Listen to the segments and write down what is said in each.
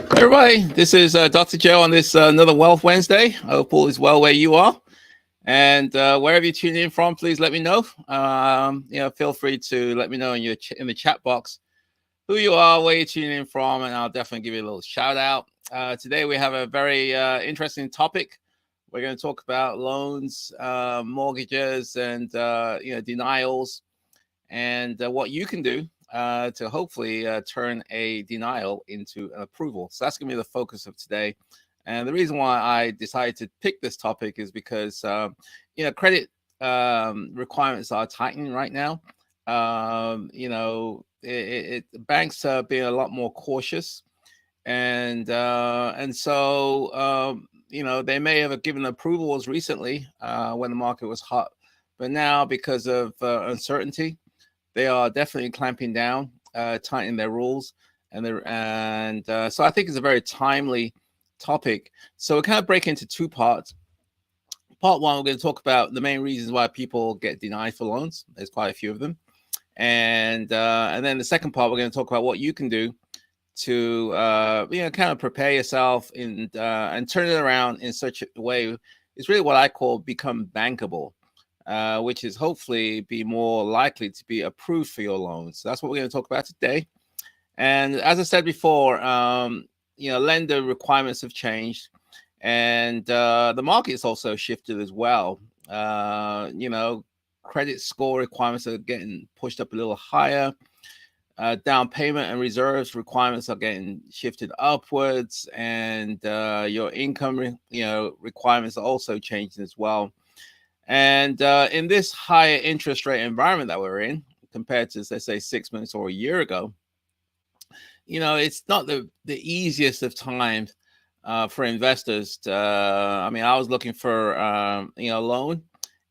Everybody, this is Dr. Joe on this another Wealth Wednesday. I hope all is well where you are, and wherever you tune in from, please let me know. Feel free to let me know in the chat box who you are, where you're tuning in from, and I'll definitely give you a little shout out. Today we have a very interesting topic. We're going to talk about loans, mortgages, and denials, and what you can do to hopefully turn a denial into an approval. So that's going to be the focus of today. And the reason why I decided to pick this topic is because, credit requirements are tightening right now. Banks are being a lot more cautious. And so they may have given approvals recently when the market was hot. But now, because of uncertainty, they are definitely clamping down, tightening their rules, so I think it's a very timely topic. So we kind of break into two parts. Part one, we're going to talk about the main reasons why people get denied for loans. There's quite a few of them, and then the second part, we're going to talk about what you can do to kind of prepare yourself and turn it around in such a way. It's really what I call become bankable. Which is hopefully be more likely to be approved for your loans. So that's what we're going to talk about today. And as I said before, lender requirements have changed, and the market's also shifted as well. Credit score requirements are getting pushed up a little higher. Down payment and reserves requirements are getting shifted upwards, and your income, requirements are also changing as well. And in this higher interest rate environment that we're in, compared to, let's say, 6 months or a year ago, it's not the easiest of times for investors. I was looking for a loan,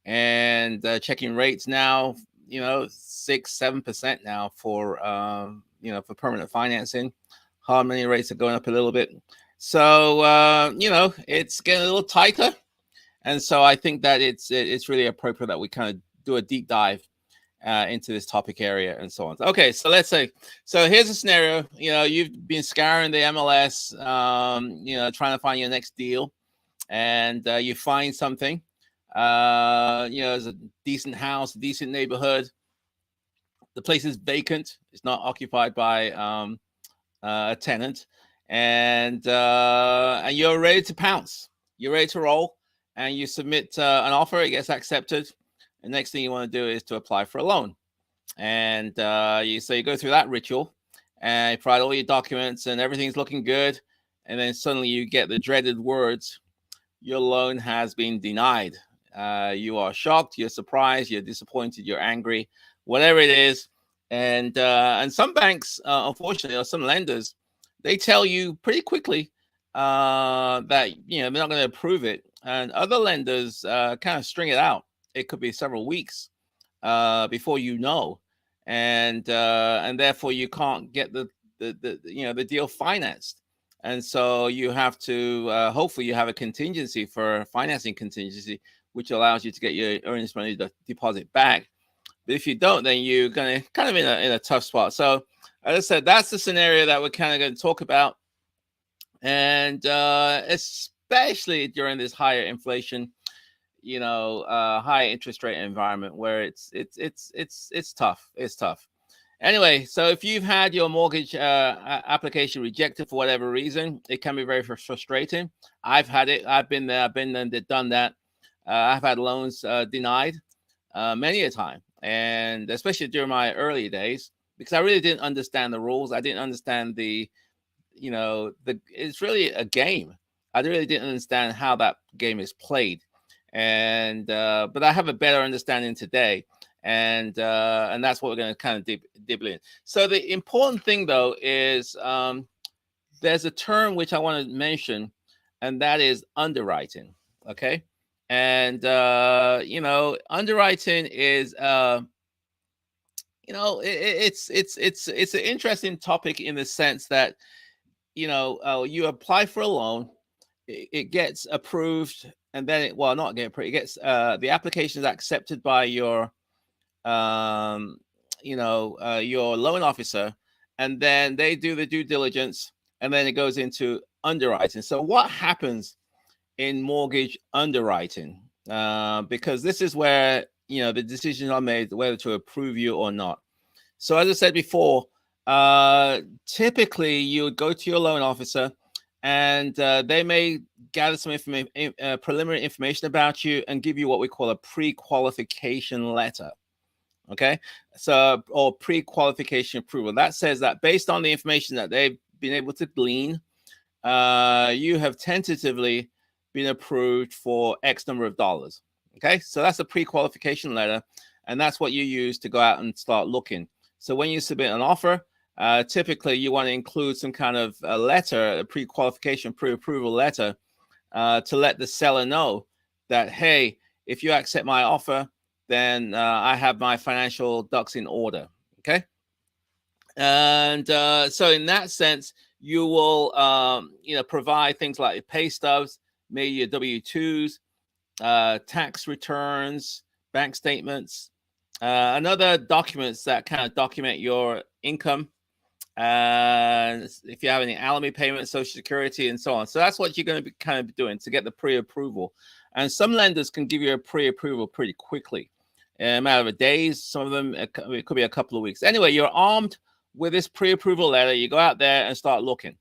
and checking rates now, 6-7% now for for permanent financing. Hard money rates are going up a little bit, so it's getting a little tighter. And so I think that it's really appropriate that we kind of do a deep dive into this topic area and so on. Okay, so let's say, here's a scenario. You've been scouring the MLS, trying to find your next deal, and you find something. It's a decent house, a decent neighborhood. The place is vacant. It's not occupied by a tenant, and you're ready to pounce. You're ready to roll. And you submit an offer, it gets accepted. The next thing you want to do is to apply for a loan. And you go through that ritual, and you provide all your documents, and everything's looking good. And then suddenly you get the dreaded words: your loan has been denied. You are shocked, you're surprised, you're disappointed, you're angry, whatever it is. And some banks, unfortunately, or some lenders, they tell you pretty quickly that they're not going to approve it. And other lenders kind of string it out. It could be several weeks before and therefore you can't get the deal financed. And so you have to hopefully you have a contingency for financing contingency, which allows you to get your earnest money deposit back. But if you don't, then you're going to kind of in a tough spot. So as I said, that's the scenario that we're kind of going to talk about, and especially during this higher inflation, high interest rate environment where it's tough. It's tough. Anyway, so if you've had your mortgage application rejected for whatever reason, it can be very frustrating. I've had it. I've been there. I've been there, done that. I've had loans denied many a time, and especially during my early days, because I really didn't understand the rules. I didn't understand it's really a game. I really didn't understand how that game is played, and but I have a better understanding today, and that's what we're going to kind of dip in. So the important thing, though, is there's a term which I want to mention, and that is underwriting. Okay, and underwriting is it's an interesting topic in the sense that you apply for a loan, it gets approved, and then not get approved. It gets the application is accepted by your loan officer, and then they do the due diligence, and then it goes into underwriting. So what happens in mortgage underwriting? Because this is where, you know, the decisions are made whether to approve you or not. So as I said before, typically you would go to your loan officer, and they may gather some preliminary information about you and give you what we call a pre-qualification letter. Okay, so, or pre-qualification approval. That says that based on the information that they've been able to glean, you have tentatively been approved for X number of dollars. Okay, so that's a pre-qualification letter, and that's what you use to go out and start looking. So when you submit an offer, typically you want to include some kind of a letter, a pre-qualification, pre-approval letter, to let the seller know that, hey, if you accept my offer, then I have my financial ducks in order. Okay, and so in that sense, you will you know, provide things like pay stubs, maybe your W-2s, tax returns, bank statements, and other documents that kind of document your income, and if you have any alimony payments, Social Security, and so on. So that's what you're going to be kind of doing to get the pre-approval. And some lenders can give you a pre-approval pretty quickly, in a matter of days. Some of them, it could be a couple of weeks. Anyway, you're armed with this pre-approval letter. You go out there and start looking.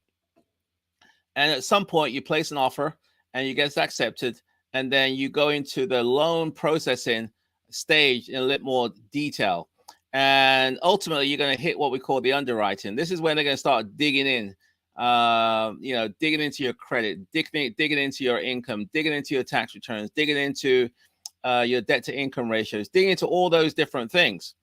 And at some point, you place an offer and you get accepted. And then you go into the loan processing stage in a little more detail. And ultimately, you're going to hit what we call the underwriting. This is when they're going to start digging in, you know, digging into your credit, digging into your income, digging into your tax returns, digging into your debt to income ratios, digging into all those different things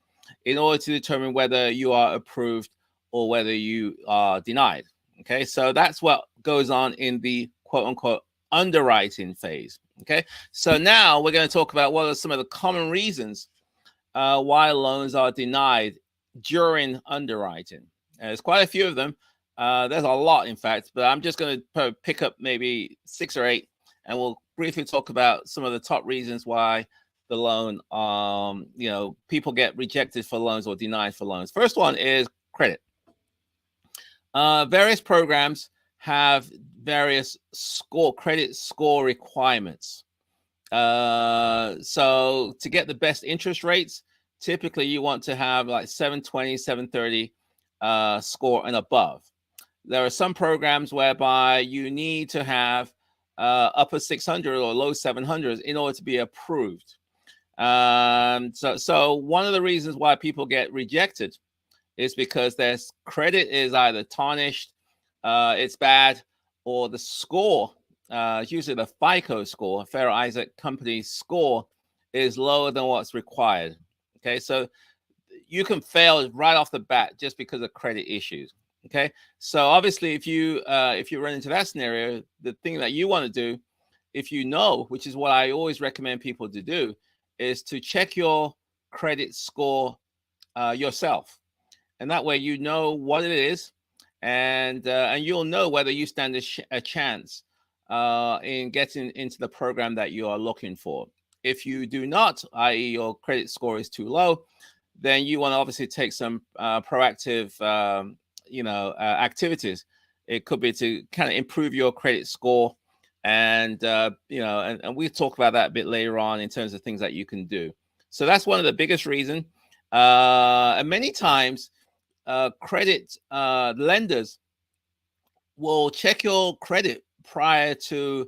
in order to determine whether you are approved or whether you are denied. Okay, so that's what goes on in the quote unquote underwriting phase. Okay, so now we're going to talk about what are some of the common reasons why loans are denied during underwriting. And there's quite a few of them. There's a lot, in fact, but I'm just going to pick up maybe 6 or 8, and we'll briefly talk about some of the top reasons why the loan, you know, people get rejected for loans or denied for loans. First one is credit. Various programs have various credit score requirements. So to get the best interest rates, typically you want to have like 720, 730 score and above. There are some programs whereby you need to have upper 600 or low 700s in order to be approved. So one of the reasons why people get rejected is because their credit is either tarnished, it's bad, or the score, usually the FICO score, Fair Isaac Company score, is lower than what's required. Okay, so you can fail right off the bat just because of credit issues. Okay, so obviously if you run into that scenario, the thing that you want to do, if you know, which is what I always recommend people to do, is to check your credit score yourself, and that way you know what it is, and you'll know whether you stand a chance in getting into the program that you are looking for. If you do not, i.e., your credit score is too low, then you want to obviously take some proactive activities. It could be to kind of improve your credit score, and and we'll talk about that a bit later on in terms of things that you can do. So that's one of the biggest reasons. And many times credit lenders will check your credit prior to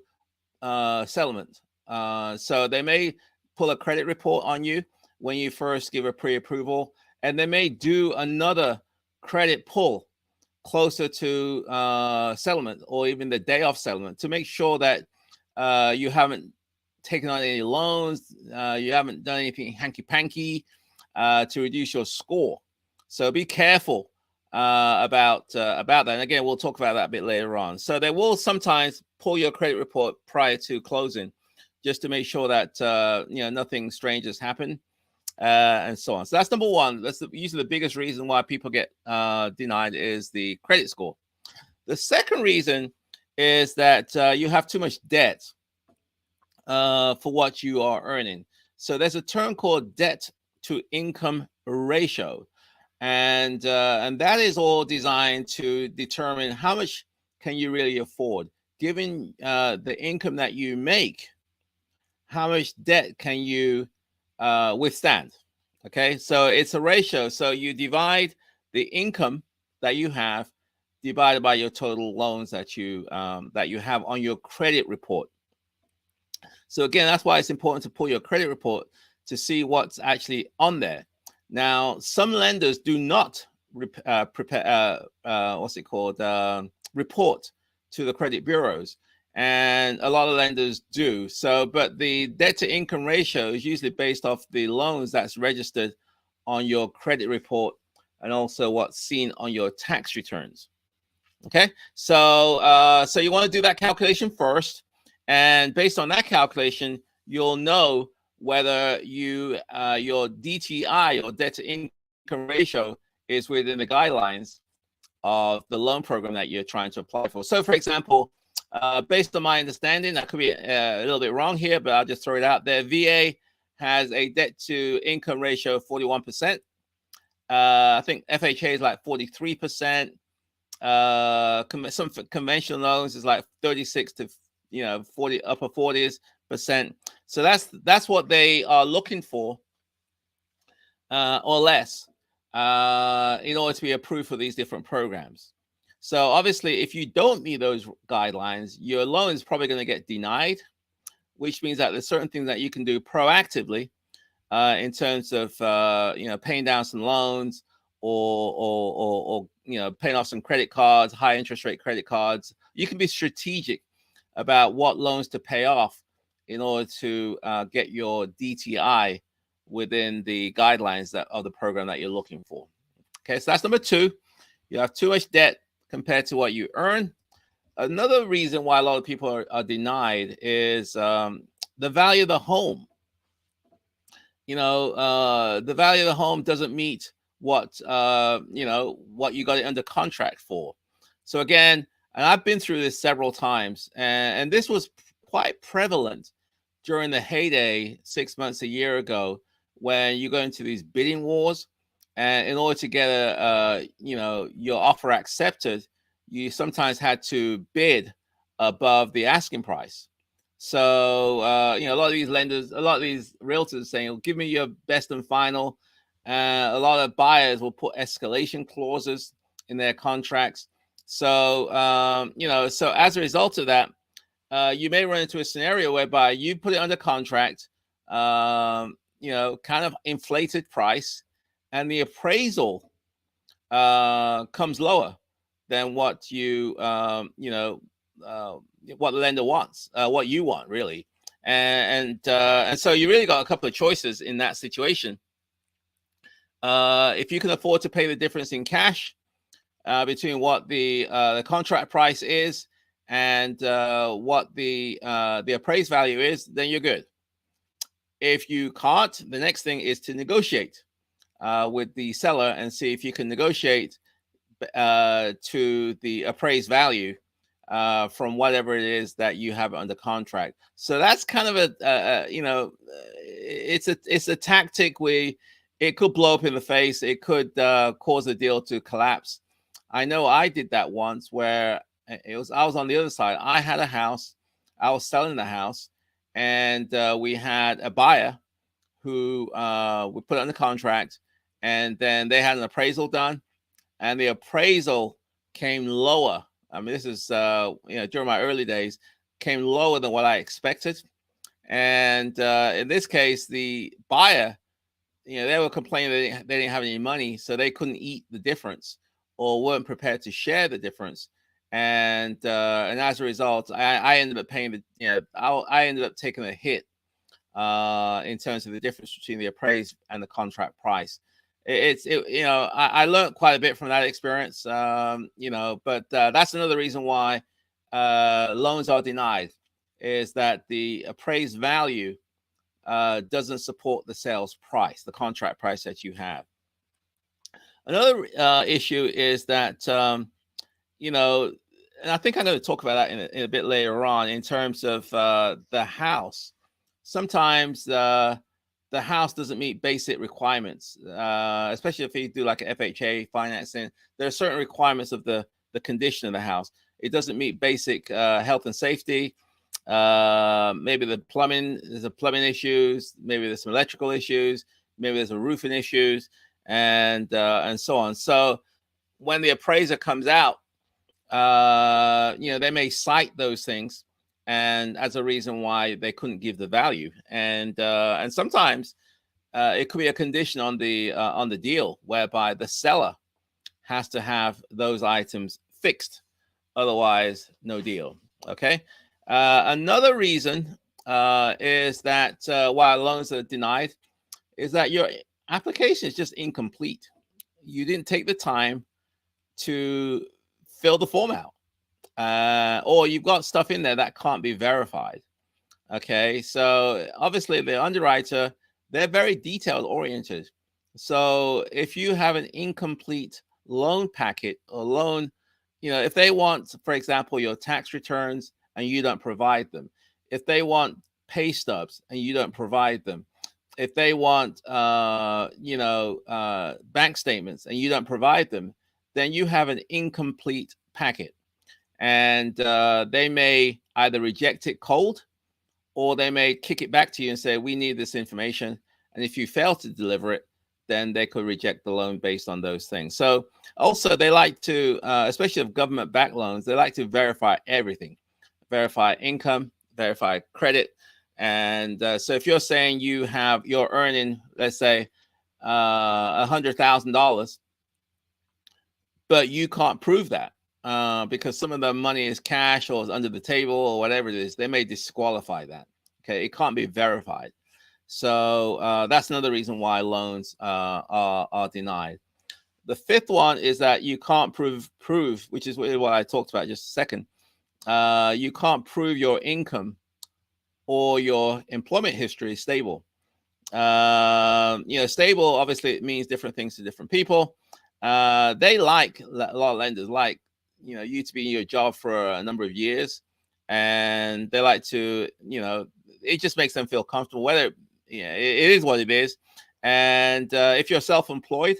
settlement. So they may pull a credit report on you when you first give a pre-approval, and they may do another credit pull closer to settlement or even the day of settlement to make sure that you haven't taken on any loans, you haven't done anything hanky-panky to reduce your score. So be careful about that. And again, we'll talk about that a bit later on. So they will sometimes pull your credit report prior to closing, just to make sure that nothing strange has happened, and so on. So that's number one. That's usually the biggest reason why people get denied is the credit score. The second reason is that you have too much debt for what you are earning. So there's a term called debt to income ratio. and that is all designed to determine how much can you really afford, given the income that you make. How much debt can you withstand? Okay, so it's a ratio. So you divide the income that you have divided by your total loans that you have on your credit report. So again, that's why it's important to pull your credit report to see what's actually on there. Now, some lenders do not prepare what's it called report to the credit bureaus, and a lot of lenders do. So, but the debt to income ratio is usually based off the loans that's registered on your credit report and also what's seen on your tax returns. Okay, so so you want to do that calculation first, and based on that calculation, you'll know whether you your DTI or debt to income ratio is within the guidelines of the loan program that you're trying to apply for. So, for example, based on my understanding, I could be a little bit wrong here, but I'll just throw it out there. VA has a debt to income ratio of 41%. I think FHA is like 43%. Some conventional loans is like 36 to 40, upper 40s%. So that's what they are looking for, or less, in order to be approved for these different programs. So obviously, if you don't meet those guidelines, your loan is probably going to get denied, which means that there's certain things that you can do proactively in terms of paying down some loans, or paying off some credit cards, high interest rate credit cards. You can be strategic about what loans to pay off in order to get your DTI within the guidelines of the program that you're looking for. Okay, so that's number two. You have too much debt compared to what you earn. Another reason why a lot of people are denied is the value of the home. The value of the home doesn't meet what what you got it under contract for. So again, and I've been through this several times, and this was quite prevalent during the heyday 6 months, a year ago, when you go into these bidding wars, and in order to get your offer accepted, you sometimes had to bid above the asking price. So a lot of these lenders, a lot of these realtors are saying, give me your best and final. A lot of buyers will put escalation clauses in their contracts. So so as a result of that, you may run into a scenario whereby you put it under contract, kind of inflated price, and the appraisal comes lower than what you what the lender wants, what you want, really. And so you really got a couple of choices in that situation. If you can afford to pay the difference in cash between what the contract price is and what the appraised value is, then you're good. If you can't, the next thing is to negotiate with the seller and see if you can negotiate to the appraised value from whatever it is that you have under contract. So that's kind of it's a tactic where it could blow up in the face. It could cause a deal to collapse. I know I did that once, where I was on the other side. I had a house, I was selling the house, and we had a buyer who we put under contract, and then they had an appraisal done, and the appraisal came lower. I mean, this is during my early days, came lower than what I expected. And in this case, the buyer, they were complaining they didn't have any money, so they couldn't eat the difference or weren't prepared to share the difference. And as a result, I ended up paying I ended up taking a hit in terms of the difference between the appraised and the contract price. I learned quite a bit from that experience, but that's another reason why loans are denied, is that the appraised value doesn't support the sales price, the contract price that you have. Another issue is that, and I think I'm going to talk about that in a bit later on, in terms of the house. Sometimes the house doesn't meet basic requirements, especially if you do like an FHA financing. There are certain requirements of the condition of the house. It doesn't meet basic health and safety. Maybe the plumbing, there's a plumbing issues. Maybe there's some electrical issues. Maybe there's a roofing issues, and so on. So when the appraiser comes out, they may cite those things and as a reason why they couldn't give the value, and sometimes it could be a condition on the deal whereby the seller has to have those items fixed, otherwise no deal. Okay. Another reason is that why loans are denied is that your application is just incomplete. You didn't take the time to fill the form out, or you've got stuff in there that can't be verified. Okay, so obviously the underwriter, they're very detailed oriented. So if you have an incomplete loan packet or loan, if they want, for example, your tax returns and you don't provide them, if they want pay stubs and you don't provide them, if they want bank statements and you don't provide them, then you have an incomplete packet, and they may either reject it cold, or they may kick it back to you and say, we need this information. And if you fail to deliver it, then they could reject the loan based on those things. So also they like to, especially of government-backed loans, they like to verify everything, verify income, verify credit. And so if you're saying you're earning, let's say, $100,000, but you can't prove that because some of the money is cash or is under the table or whatever it is, they may disqualify that. Okay, it can't be verified. So that's another reason why loans are denied. The fifth one is that you can't prove, which is what I talked about just a second. You can't prove your income or your employment history is stable. Stable, obviously, it means different things to different people. They like, a lot of lenders like, you to be in your job for a number of years, and they like to, it just makes them feel comfortable, whether, it is what it is. And if you're self-employed,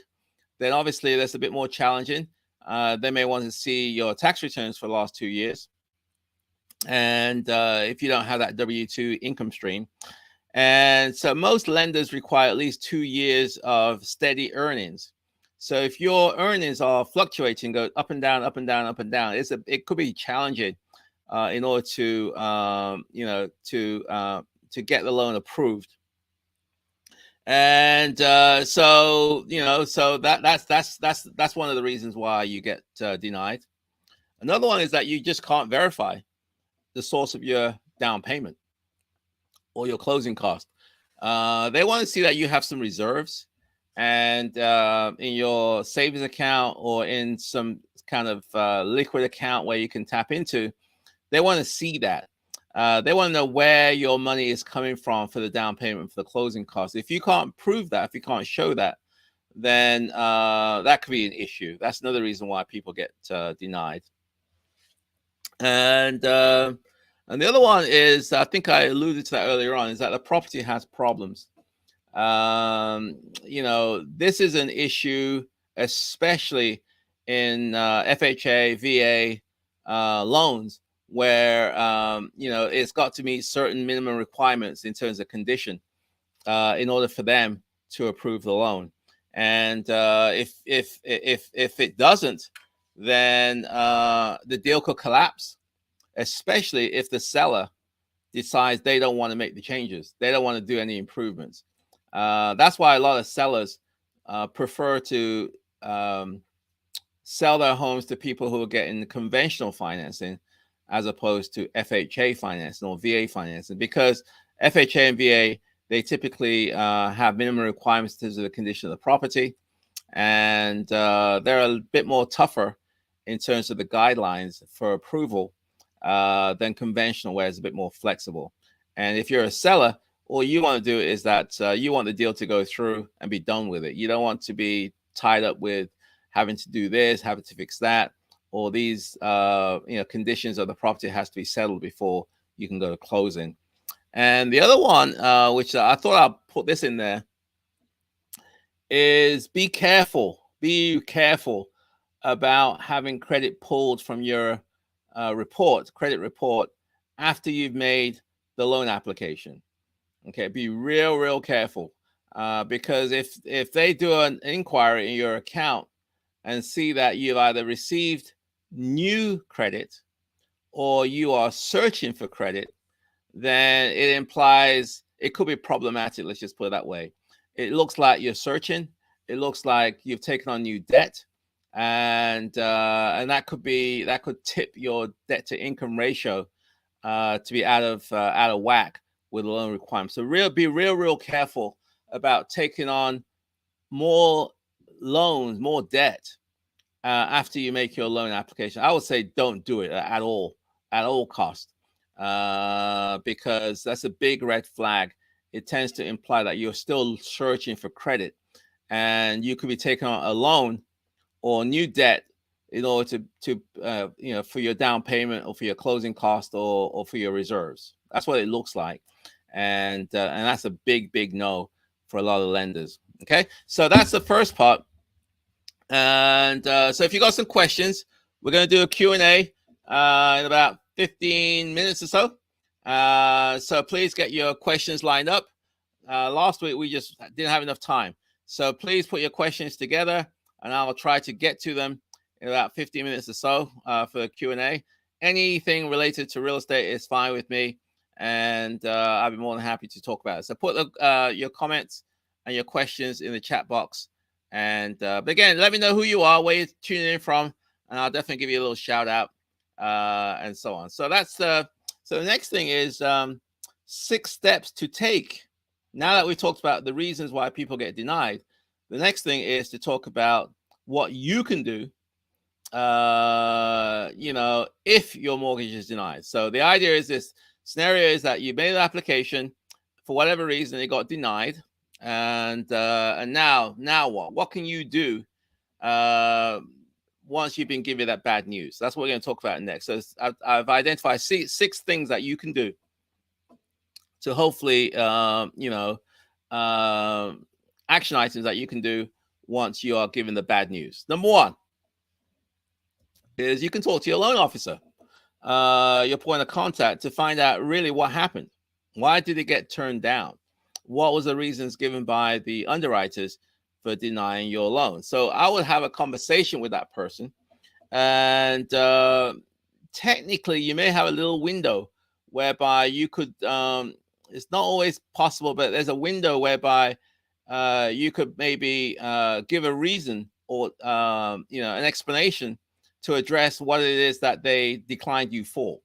then obviously that's a bit more challenging. They may want to see your tax returns for the last 2 years. And if you don't have that W-2 income stream. And so most lenders require at least 2 years of steady earnings. So if your earnings are fluctuating, go up and down, up and down, up and down, it could be challenging in order to get the loan approved. And so that's one of the reasons why you get denied. Another one is that you just can't verify the source of your down payment or your closing cost. They want to see that you have some reserves, and in your savings account or in some kind of liquid account where you can tap into. They want to see that. They want to know where your money is coming from for the down payment, for the closing costs. If you can't prove that, if you can't show that, then that could be an issue. That's another reason why people get denied. And the other one is, I think I alluded to that earlier on, is that the property has problems. This is an issue, especially in FHA, VA loans, where it's got to meet certain minimum requirements in terms of condition in order for them to approve the loan. And if it doesn't, then the deal could collapse, especially if the seller decides they don't want to make the changes. They don't want to do any improvements. That's why a lot of sellers prefer to sell their homes to people who are getting conventional financing as opposed to FHA financing or VA financing, because FHA and VA, they typically have minimum requirements in terms of the condition of the property, and they're a bit more tougher in terms of the guidelines for approval than conventional, where it's a bit more flexible. And if you're a seller, all you want to do is that you want the deal to go through and be done with it. You don't want to be tied up with having to do this, having to fix that, or these conditions of the property has to be settled before you can go to closing. And the other one, which I thought I'll put this in there, is be careful. Be careful about having credit pulled from your credit report, after you've made the loan application. Okay, be real careful, because if they do an inquiry in your account and see that you've either received new credit or you are searching for credit, then it implies it could be problematic. Let's just put it that way. It looks like you're searching. It looks like you've taken on new debt, and that could tip your debt to income ratio to be out of whack with the loan requirements. So be real careful about taking on more loans, more debt after you make your loan application. I would say don't do it at all cost, because that's a big red flag. It tends to imply that you're still searching for credit, and you could be taking on a loan or new debt in order to for your down payment or for your closing cost or for your reserves. That's what it looks like, and that's a big no for a lot of lenders. Okay, so that's the first part. And so if you got some questions, we're going to do a Q&A in about 15 minutes or so. So please get your questions lined up. Last week, we just didn't have enough time. So please put your questions together, and I'll try to get to them in about 15 minutes or so for the Q&A. Anything related to real estate is fine with me, and I'll be more than happy to talk about it. So put your comments and your questions in the chat box. And but again, let me know who you are, where you're tuning in from, and I'll definitely give you a little shout out and so on. So that's so the next thing is 6 steps to take. Now that we've talked about the reasons why people get denied, the next thing is to talk about what you can do, if your mortgage is denied. So the idea is this scenario is that you made an application, for whatever reason it got denied, and now what? What can you do once you've been given that bad news? That's what we're going to talk about next. So I've identified 6 things that you can do to hopefully, action items that you can do once you are given the bad news. Number 1 is you can talk to your loan officer, your point of contact, to find out really what happened. Why did it get turned down? What was the reasons given by the underwriters for denying your loan? So I would have a conversation with that person, and technically you may have a little window whereby you could, it's not always possible, but there's a window whereby you could maybe give a reason or an explanation to address what it is that they declined you for.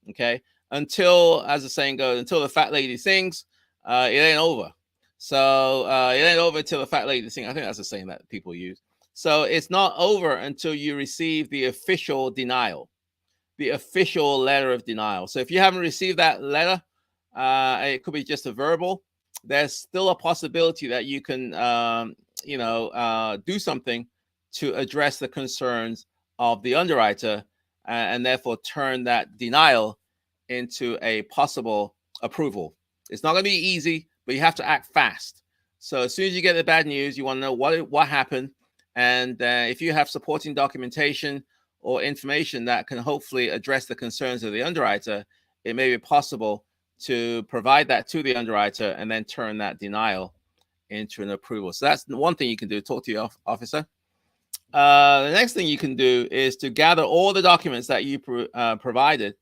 Okay, until, as the saying goes, until the fat lady sings, it ain't over. So it ain't over until the fat lady sings. I think that's a saying that people use. So it's not over until you receive the official denial, the official letter of denial. So if you haven't received that letter, it could be just a verbal. There's still a possibility that you can, do something to address the concerns of the underwriter, and therefore turn that denial into a possible approval. It's not going to be easy, but you have to act fast. So as soon as you get the bad news, you want to know what happened, and if you have supporting documentation or information that can hopefully address the concerns of the underwriter, it may be possible to provide that to the underwriter and then turn that denial into an approval. So that's one thing you can do, talk to your officer. The next thing you can do is to gather all the documents that you provided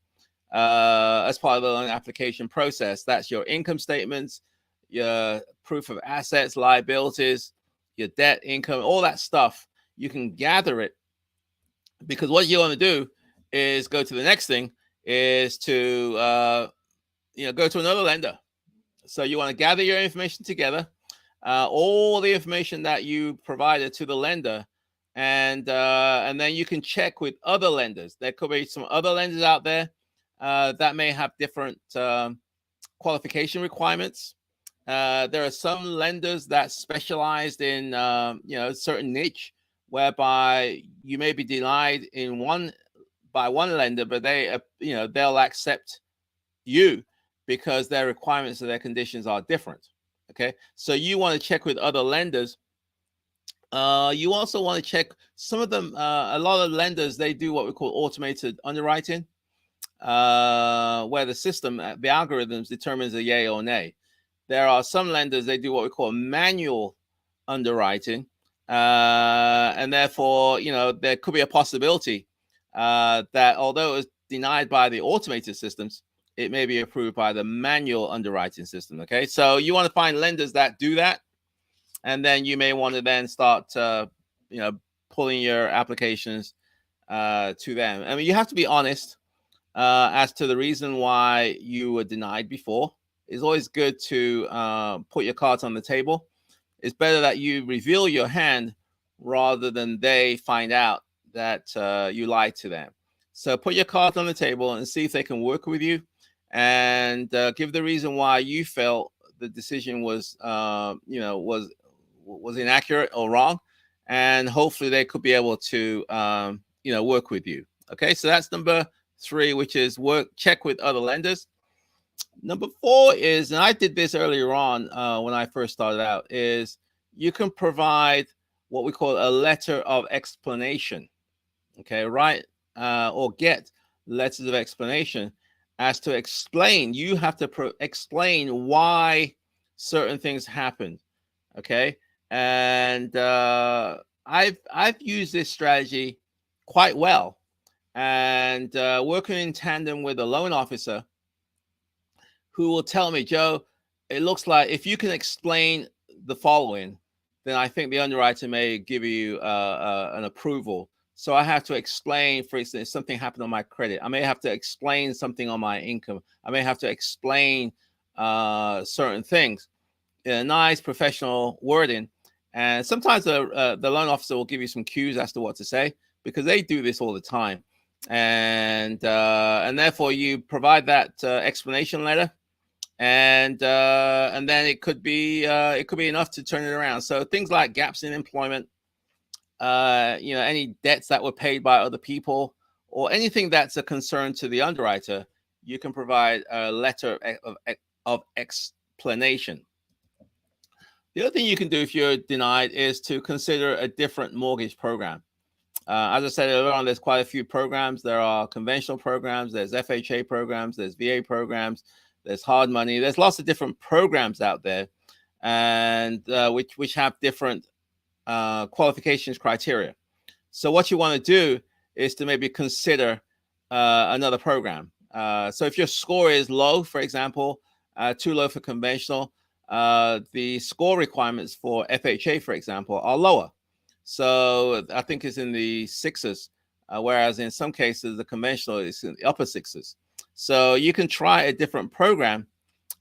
as part of the loan application process. That's your income statements, your proof of assets, liabilities, your debt, income, all that stuff. You can gather it, because what you want to do is go to the next thing is to go to another lender. So you want to gather your information together, all the information that you provided to the lender, and then you can check with other lenders. There could be some other lenders out there that may have different qualification requirements. There are some lenders that specialize in a certain niche, whereby you may be denied by one lender, but they'll accept you because their requirements and their conditions are different. Okay, so you want to check with other lenders. You also want to check some of them. A lot of lenders, they do what we call automated underwriting, where the system, the algorithms determines a yay or nay. There are some lenders, they do what we call manual underwriting, and therefore, there could be a possibility that although it was denied by the automated systems, it may be approved by the manual underwriting system. Okay, so you want to find lenders that do that, and then you may want to then start pulling your applications to them. I mean, you have to be honest as to the reason why you were denied before. It's always good to put your cards on the table. It's better that you reveal your hand rather than they find out that you lied to them. So put your cards on the table and see if they can work with you, and give the reason why you felt the decision was inaccurate or wrong, and hopefully they could be able to work with you. Okay, so that's number 3, which is check with other lenders. Number 4 is, and I did this earlier on when I first started out, is you can provide what we call a letter of explanation. Okay, right? Or get letters of explanation as to explain. You have to explain why certain things happened. Okay, and I've used this strategy quite well, and working in tandem with a loan officer who will tell me, Joe, it looks like if you can explain the following, then I think the underwriter may give you an approval. So I have to explain, for instance, something happened on my credit. I may have to explain something on my income. I may have to explain certain things in a nice professional wording. And sometimes the loan officer will give you some cues as to what to say, because they do this all the time. And therefore you provide that explanation letter, and then it could be enough to turn it around. So things like gaps in employment, any debts that were paid by other people, or anything that's a concern to the underwriter, you can provide a letter of explanation. The other thing you can do if you're denied is to consider a different mortgage program. As I said earlier on, there's quite a few programs. There are conventional programs, there's FHA programs, there's VA programs, there's hard money. There's lots of different programs out there, and which have different qualifications criteria. So what you want to do is to maybe consider another program. So if your score is low, for example, too low for conventional, the score requirements for FHA, for example, are lower. So I think it's in the 6s, whereas in some cases the conventional is in the upper 6s. So you can try a different program,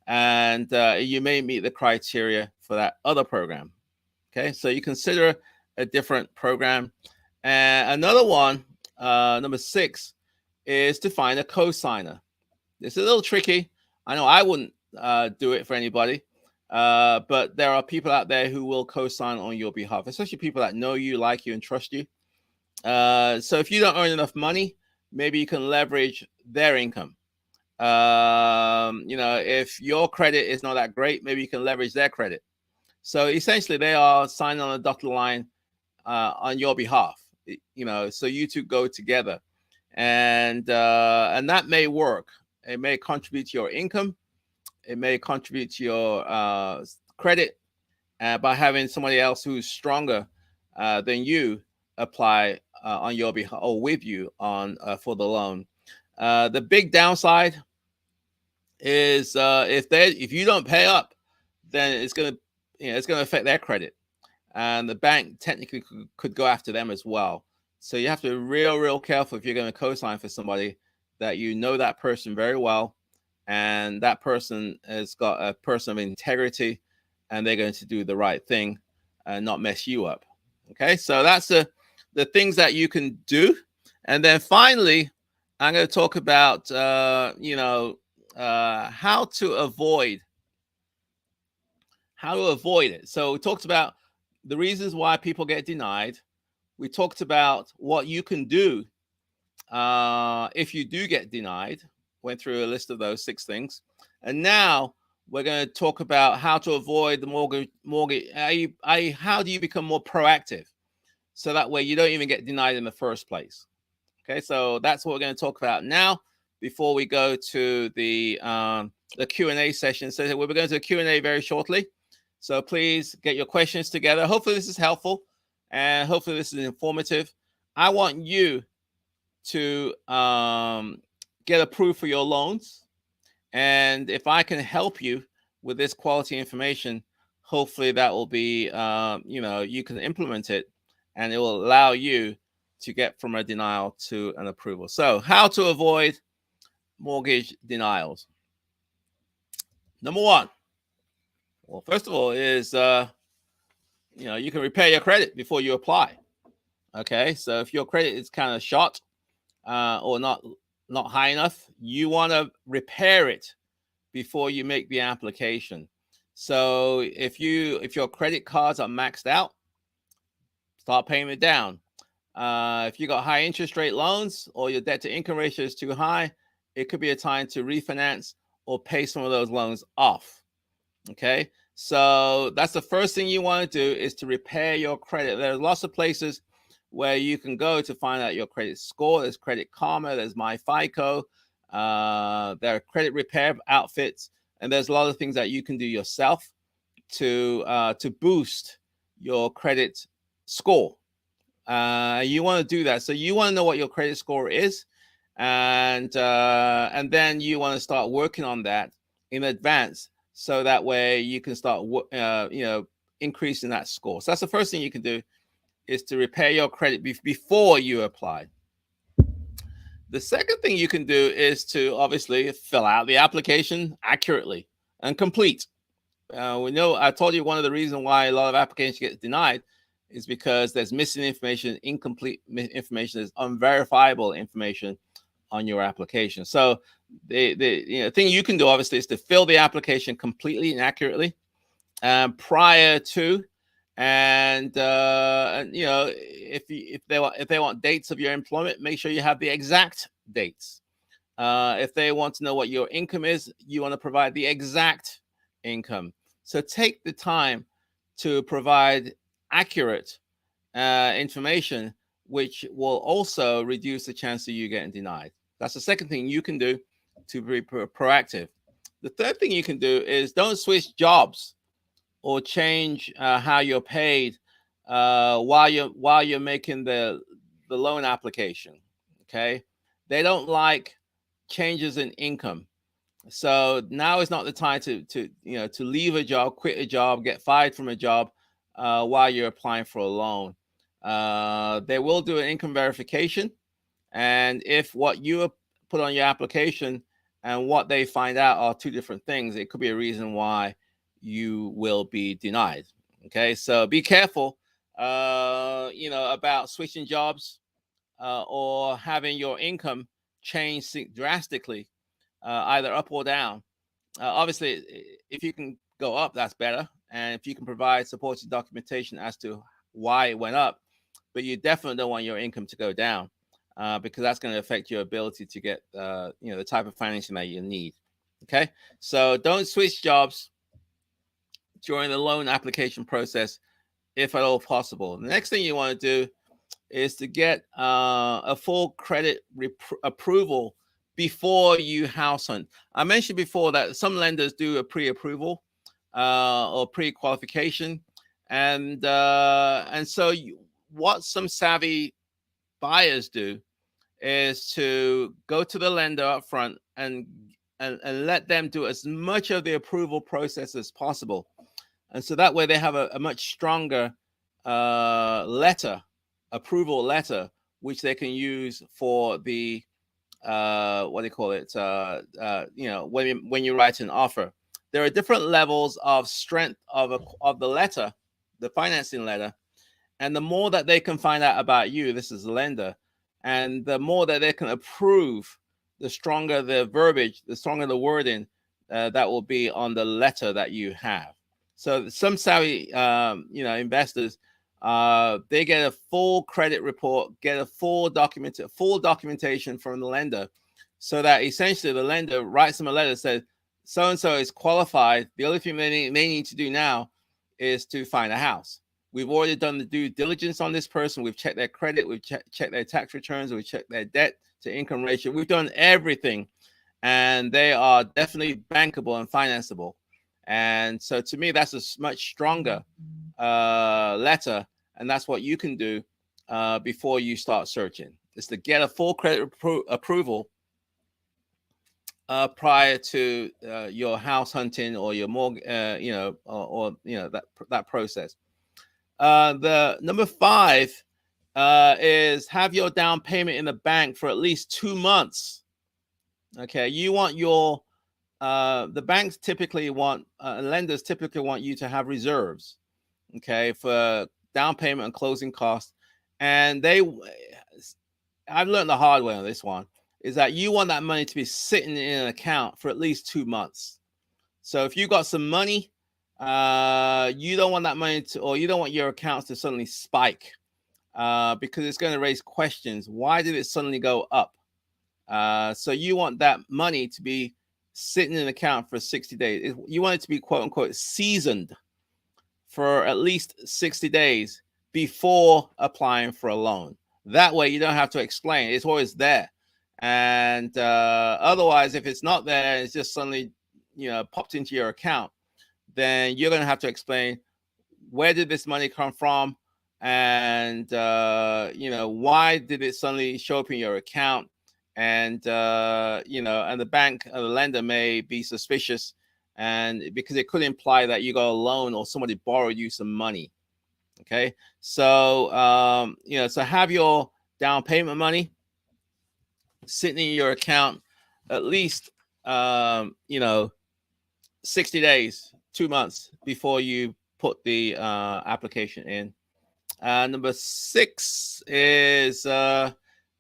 and you may meet the criteria for that other program. Okay, so you consider a different program. And another one, number 6, is to find a co-signer. It's a little tricky. I know I wouldn't do it for anybody, but there are people out there who will co-sign on your behalf, especially people that know you, like you, and trust you. So if you don't earn enough money, maybe you can leverage their income. If your credit is not that great, maybe you can leverage their credit. So essentially, they are signing on a dotted line on your behalf. So you two go together, and that may work. It may contribute to your income. It may contribute to your credit by having somebody else who's stronger than you apply on your behalf or with you on for the loan. The big downside is if you don't pay up, then it's going to affect their credit, and the bank technically could go after them as well. So you have to be real careful if you're going to co-sign for somebody that you know that person very well, and that person has got a person of integrity, and they're going to do the right thing and not mess you up. Okay, so that's the things that you can do. And then finally, I'm going to talk about how to avoid it. So we talked about the reasons why people get denied. We talked about what you can do if you do get denied. Went through a list of those 6 things. And now we're going to talk about how to avoid the mortgage. How do you become more proactive? So that way you don't even get denied in the first place. Okay, so that's what we're going to talk about now before we go to the Q&A session. So we'll be going to the Q&A very shortly. So please get your questions together. Hopefully this is helpful and hopefully this is informative. I want you to get approved for your loans. And if I can help you with this quality information, hopefully that will be, you can implement it and it will allow you to get from a denial to an approval. So how to avoid mortgage denials. Number one, well, first of all is, you can repair your credit before you apply. Okay, so if your credit is kind of shot or not high enough, you want to repair it before you make the application. So if your credit cards are maxed out, start paying it down. If you got high interest rate loans or your debt to income ratio is too high, it could be a time to refinance or pay some of those loans off. Okay, so that's the first thing you want to do is to repair your credit. There's lots of places where you can go to find out your credit score. There's Credit Karma, there's MyFICO, there are credit repair outfits, and there's a lot of things that you can do yourself to boost your credit score. You want to do that. So you want to know what your credit score is, and then you want to start working on that in advance, so that way you can start increasing that score. So that's the first thing you can do, is to repair your credit before you apply. The second thing you can do is to obviously fill out the application accurately and complete. We know, I told you one of the reasons why a lot of applications get denied is because there's missing information, incomplete information, there's unverifiable information on your application. So the thing you can do obviously is to fill the application completely and accurately prior to, and if they want dates of your employment, make sure you have the exact dates. If they want to know what your income is, you want to provide the exact income. So take the time to provide accurate information, which will also reduce the chance of you getting denied. That's the second thing you can do to be proactive. The third thing you can do is don't switch jobs or change how you're paid while you're making the loan application. Okay, they don't like changes in income. So now is not the time to leave a job, quit a job, get fired from a job while you're applying for a loan. They will do an income verification, and if what you put on your application and what they find out are two different things, it could be a reason why you will be denied. Okay, so be careful, about switching jobs or having your income change drastically, either up or down. Obviously, if you can go up, that's better, and if you can provide supporting documentation as to why it went up, but you definitely don't want your income to go down because that's going to affect your ability to get the type of financing that you need. Okay, so don't switch jobs during the loan application process, if at all possible. The next thing you want to do is to get a full credit approval before you house hunt. I mentioned before that some lenders do a pre-approval or pre-qualification, and so what some savvy buyers do is to go to the lender up front and let them do as much of the approval process as possible. And so that way they have a much stronger approval letter, which they can use for the what do you call it? When you write an offer. There are different levels of strength of the letter, the financing letter, and the more that they can find out about you, this is the lender, and the more that they can approve, the stronger the verbiage, the stronger the wording that will be on the letter that you have. So some savvy, investors, they get a full credit report, get a full documentation from the lender, so that essentially the lender writes them a letter, so-and-so is qualified. The only thing they need to do now is to find a house. We've already done the due diligence on this person. We've checked their credit. We've checked their tax returns. We've checked their debt to income ratio. We've done everything, and they are definitely bankable and financeable. And so to me, that's a much stronger letter, and that's what you can do before you start searching. Is to get a full credit approval prior to your house hunting or your mortgage, or that process. The number 5 is have your down payment in the bank for at least 2 months. Okay, you want your the banks typically want lenders typically want you to have reserves, okay, for down payment and closing costs. And I've learned the hard way on this one, is that you want that money to be sitting in an account for at least 2 months. So if you got some money, you don't want that money to, or you don't want your accounts to suddenly spike because it's going to raise questions. Why did it suddenly go up? So you want that money to be sitting in an account for 60 days. You want it to be quote unquote seasoned for at least 60 days before applying for a loan. That way you don't have to explain. It's always there. And otherwise, if it's not there, it's just suddenly, popped into your account, then you're going to have to explain, where did this money come from? And, why did it suddenly show up in your account? And, and the bank or the lender may be suspicious, and because it could imply that you got a loan or somebody borrowed you some money. Okay. So, so have your down payment money sitting in your account at least, 60 days, 2 months before you put the application in. Number 6 is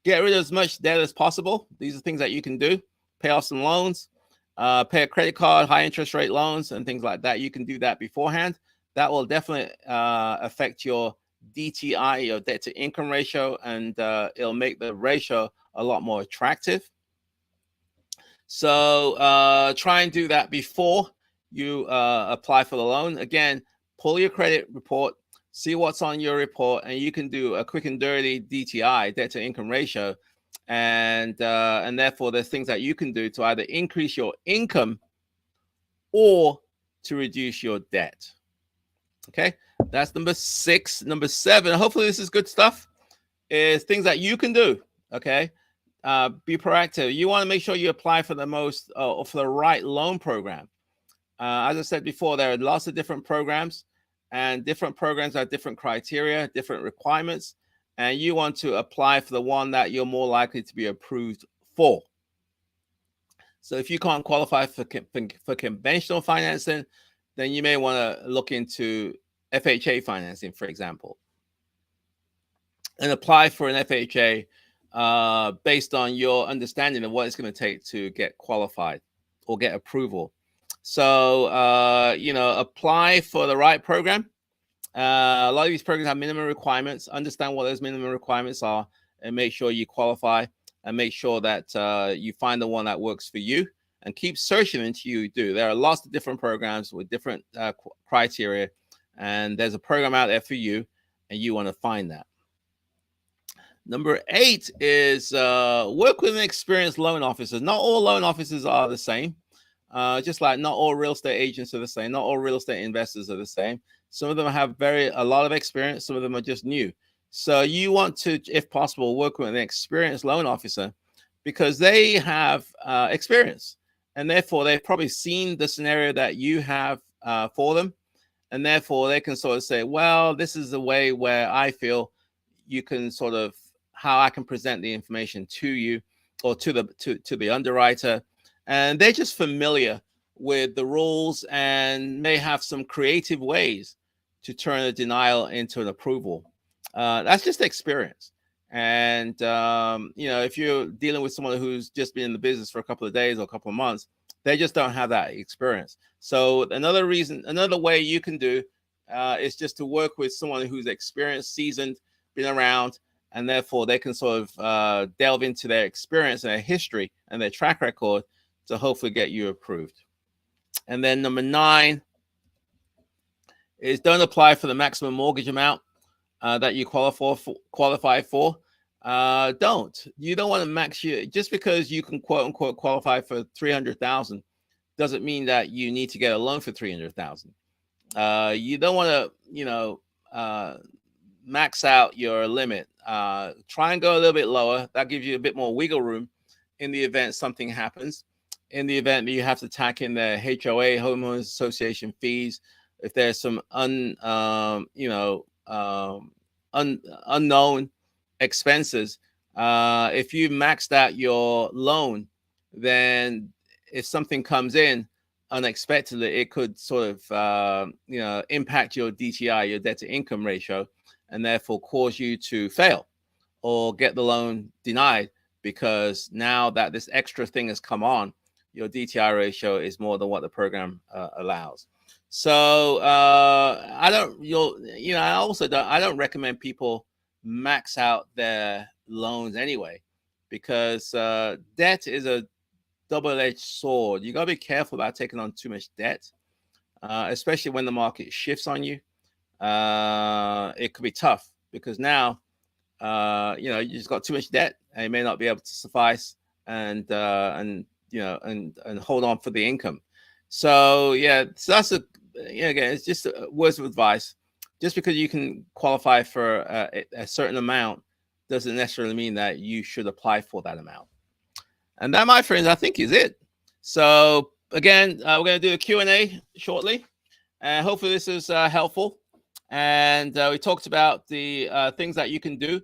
get rid of as much debt as possible. These are things that you can do. Pay off some loans, pay a credit card, high interest rate loans, and things like that. You can do that beforehand. That will definitely affect your DTI, your debt to income ratio, and it'll make the ratio a lot more attractive. So try and do that before you apply for the loan. Again, pull your credit report, see what's on your report, and you can do a quick and dirty DTI, debt to income ratio, and therefore there's things that you can do to either increase your income or to reduce your debt. Okay, that's number 6. Number 7, hopefully this is good stuff, is things that you can do. Okay, be proactive. You want to make sure you apply for the most or for the right loan program. As I said before, there are lots of different programs, and different programs have different criteria, different requirements, and you want to apply for the one that you're more likely to be approved for. So if you can't qualify for conventional financing, then you may want to look into FHA financing, for example, and apply for an FHA based on your understanding of what it's going to take to get qualified or get approval. So, apply for the right program. A lot of these programs have minimum requirements. Understand what those minimum requirements are and make sure you qualify, and make sure that you find the one that works for you, and keep searching until you do. There are lots of different programs with different criteria, and there's a program out there for you, and you want to find that. Number 8 is work with an experienced loan officer. Not all loan officers are the same. Just like not all real estate agents are the same. Not all real estate investors are the same. Some of them have a lot of experience. Some of them are just new. So you want to, if possible, work with an experienced loan officer, because they have experience, and therefore they've probably seen the scenario that you have for them, and therefore they can sort of say, well, this is the way where I feel you can sort of, how I can present the information to you or to the underwriter. And they're just familiar with the rules and may have some creative ways to turn a denial into an approval. That's just experience. And, if you're dealing with someone who's just been in the business for a couple of days or a couple of months, they just don't have that experience. So another way you can do is just to work with someone who's experienced, seasoned, been around, and therefore they can sort of delve into their experience and their history and their track record to hopefully get you approved. And then number 9 is don't apply for the maximum mortgage amount that you qualify for. Don't. You don't want to max your, just because you can quote unquote qualify for 300,000 doesn't mean that you need to get a loan for 300,000. You don't want to, max out your limit. Try and go a little bit lower. That gives you a bit more wiggle room in the event something happens. In the event that you have to tack in the HOA, homeowners association fees, if there's some unknown expenses, if you maxed out your loan, then if something comes in unexpectedly, it could sort of impact your DTI, your debt to income ratio, and therefore cause you to fail or get the loan denied, because now that this extra thing has come on, your DTI ratio is more than what the program allows. So I don't recommend people max out their loans anyway, because debt is a double-edged sword. You got to be careful about taking on too much debt, especially when the market shifts on you. It could be tough, because now you just got too much debt and you may not be able to suffice and hold on for the income. So so that's again, it's just words of advice. Just because you can qualify for a certain amount doesn't necessarily mean that you should apply for that amount. And that, my friends, I think is it. So again, we're going to do a Q&A shortly, and hopefully this is helpful. And we talked about the things that you can do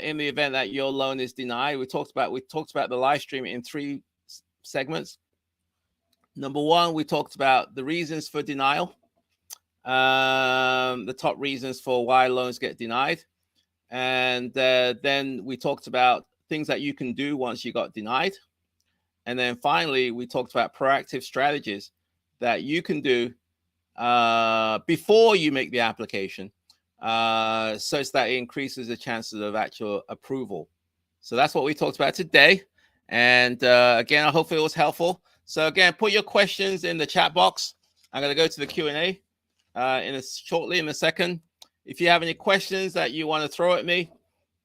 in the event that your loan is denied. We talked about the live stream in 3 segments. Number 1, we talked about the reasons for denial, the top reasons for why loans get denied. And then we talked about things that you can do once you got denied. And then finally, we talked about proactive strategies that you can do before you make the application, such that it increases the chances of actual approval. So that's what we talked about today. And again, I hope it was helpful. So again, put your questions in the chat box. I'm going to go to the Q&A shortly in a second. If you have any questions that you want to throw at me,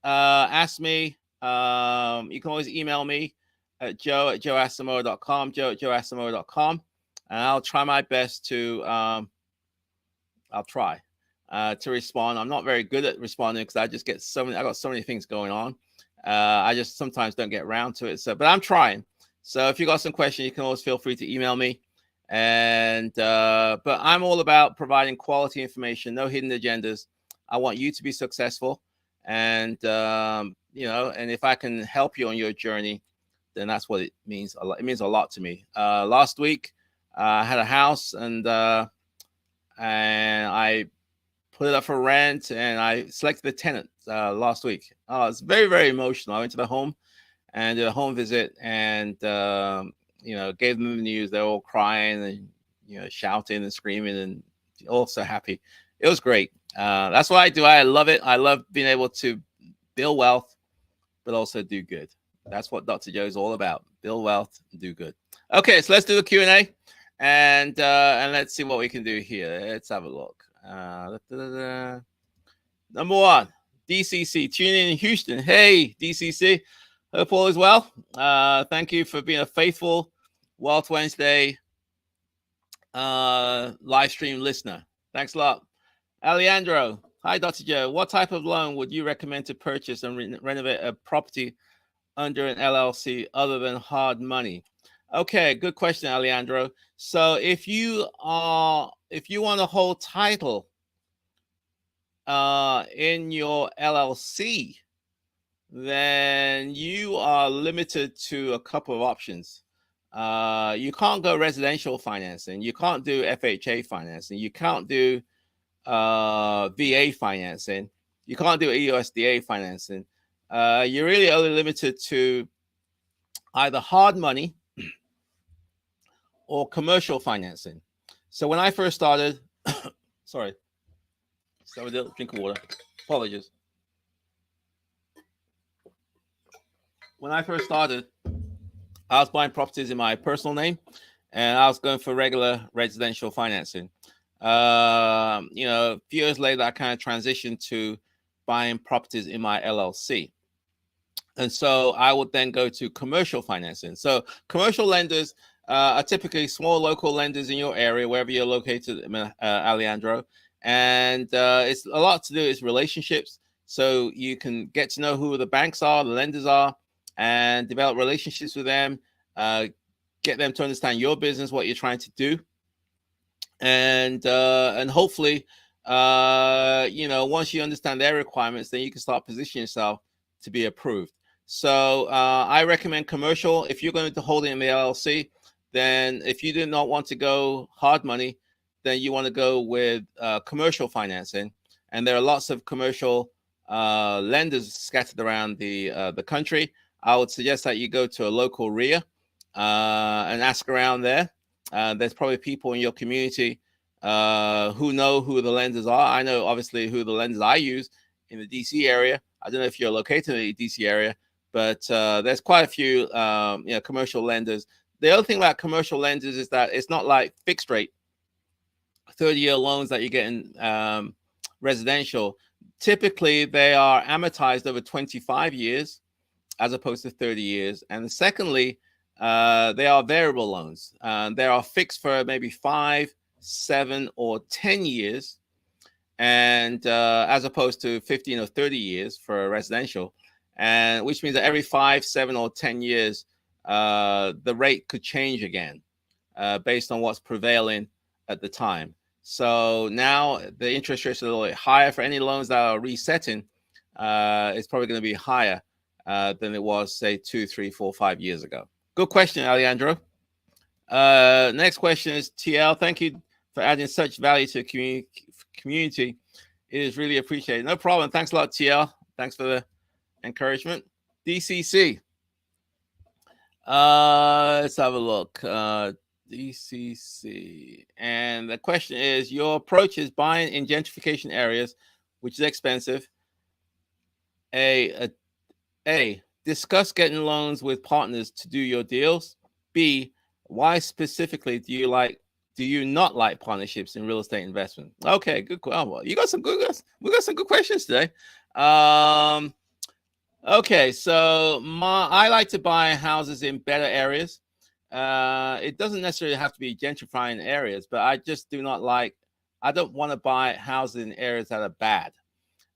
ask me. You can always email me at joe@joeasamoah.com, joe@joeasamoah.com, and I'll try my best to respond. I'm not very good at responding because I got so many things going on. I just sometimes don't get around to it. So, but I'm trying. So if you got some questions, you can always feel free to email me. And but I'm all about providing quality information, no hidden agendas. I want you to be successful, and and if I can help you on your journey, then that's what it means. It means a lot to me. Last week, I had a house, and I put it up for rent, and I selected the tenant last week. It's very, very emotional. I went to the home and did a home visit, and gave them the news. They're all crying and shouting and screaming and all so happy. It was great. That's what I do. I love it. I love being able to build wealth, but also do good. That's what Dr. Joe is all about. Build wealth and do good. Okay, so let's do the Q&A, and let's see what we can do here. Let's have a look. Number 1, DCC, tuning in Houston. Hey, DCC. Hope all is well. Thank you for being a faithful Wealth Wednesday live stream listener. Thanks a lot. Alejandro, hi, Dr. Joe. What type of loan would you recommend to purchase and renovate a property under an LLC other than hard money? Okay, good question, Alejandro. So if you want to hold title in your LLC, then you are limited to a couple of options. You can't go residential financing. You can't do FHA financing. You can't do VA financing. You can't do USDA financing. You're really only limited to either hard money or commercial financing. So when I first started, sorry, so a drink of water. Apologies. When I first started, I was buying properties in my personal name, and I was going for regular residential financing. A few years later, I kind of transitioned to buying properties in my LLC. And so I would then go to commercial financing. So commercial lenders are typically small local lenders in your area, wherever you're located, Alejandro. And it's a lot to do with relationships. So you can get to know who the banks are, the lenders are, and develop relationships with them, get them to understand your business, what you're trying to do. And hopefully, once you understand their requirements, then you can start positioning yourself to be approved. So I recommend commercial. If you're going to hold it in the LLC, then if you do not want to go hard money, then you want to go with commercial financing. And there are lots of commercial lenders scattered around the country. I would suggest that you go to a local RIA and ask around there. There's probably people in your community who know who the lenders are. I know obviously who the lenders I use in the DC area. I don't know if you're located in the DC area, but there's quite a few commercial lenders. The other thing about commercial lenders is that it's not like fixed rate 30-year loans that you get in residential. Typically, they are amortized over 25 years as opposed to 30 years. And secondly, they are variable loans. They are fixed for maybe 5, 7, or 10 years, and as opposed to 15 or 30 years for a residential, and which means that every 5, 7, or 10 years, the rate could change again based on what's prevailing at the time. So now the interest rates are a little bit higher for any loans that are resetting. It's probably going to be higher than it was, say, 2, 3, 4, 5 years ago. Good question, Alejandro. Next question is TL. Thank you for adding such value to the community. It is really appreciated. No problem. Thanks a lot, TL. Thanks for the encouragement. DCC. Let's have a look. DCC. And the question is, your approach is buying in gentrification areas, which is expensive. A, discuss getting loans with partners to do your deals. B, why specifically do you not like partnerships in real estate investment? Okay, good. Well, we got some good questions today. Okay, so I like to buy houses in better areas. It doesn't necessarily have to be gentrifying areas, but I just do not like. I don't want to buy houses in areas that are bad,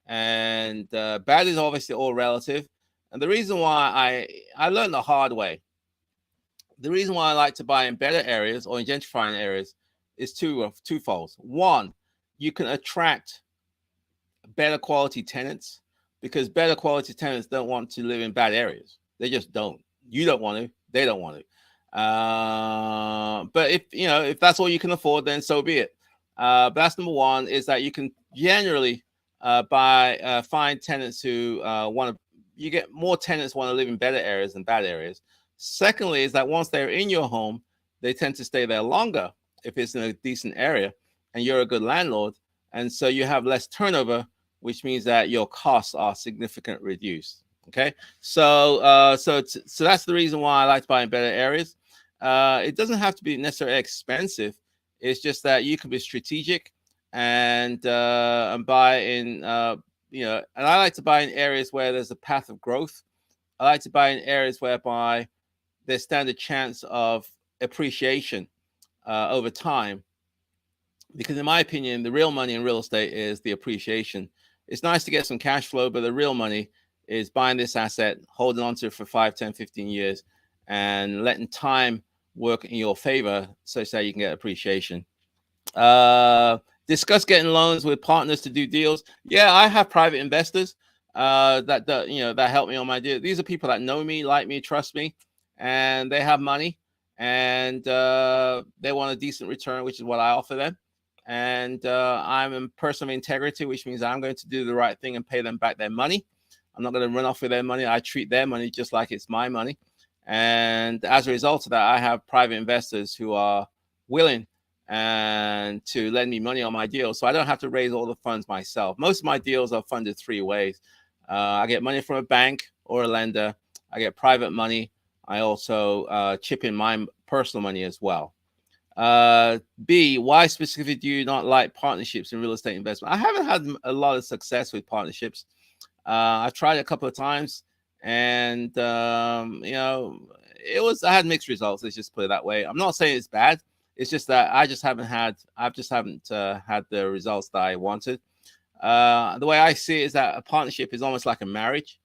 and bad is obviously all relative. And the reason why I learned the hard way. The reason why I like to buy in better areas or in gentrifying areas is twofold. One, you can attract better quality tenants, because better quality tenants don't want to live in bad areas. They just don't. You don't want to. They don't want to. But if that's all you can afford, then so be it. But that's number one, is that you can generally find tenants who want to. You get more tenants want to live in better areas than bad areas. Secondly, is that once they're in your home, they tend to stay there longer if it's in a decent area and you're a good landlord. And so you have less turnover, which means that your costs are significantly reduced. Okay, so that's the reason why I like to buy in better areas. It doesn't have to be necessarily expensive. It's just that you can be strategic and buy in. And I like to buy in areas where there's a path of growth. I like to buy in areas whereby there's stand a chance of appreciation over time. Because in my opinion, the real money in real estate is the appreciation. It's nice to get some cash flow, but the real money is buying this asset, holding on to it for 5, 10, 15 years, and letting time work in your favor such that you can get appreciation. Discuss getting loans with partners to do deals. Yeah, I have private investors that help me on my deal. These are people that know me, like me, trust me, and they have money, and they want a decent return, which is what I offer them. And I'm a person of integrity, which means I'm going to do the right thing and pay them back their money. I'm not going to run off with their money. I treat their money just like it's my money. And as a result of that, I have private investors who are willing and to lend me money on my deals, so I don't have to raise all the funds myself. Most of my deals are funded 3 ways. I get money from a bank or a lender. I get private money. I also chip in my personal money as well. B, why specifically do you not like partnerships in real estate investment? I haven't had a lot of success with partnerships. I've tried it a couple of times, and I had mixed results. Let's just put it that way. I'm not saying it's bad. It's just that I just haven't had had the results that I wanted. The way I see it is that a partnership is almost like a marriage.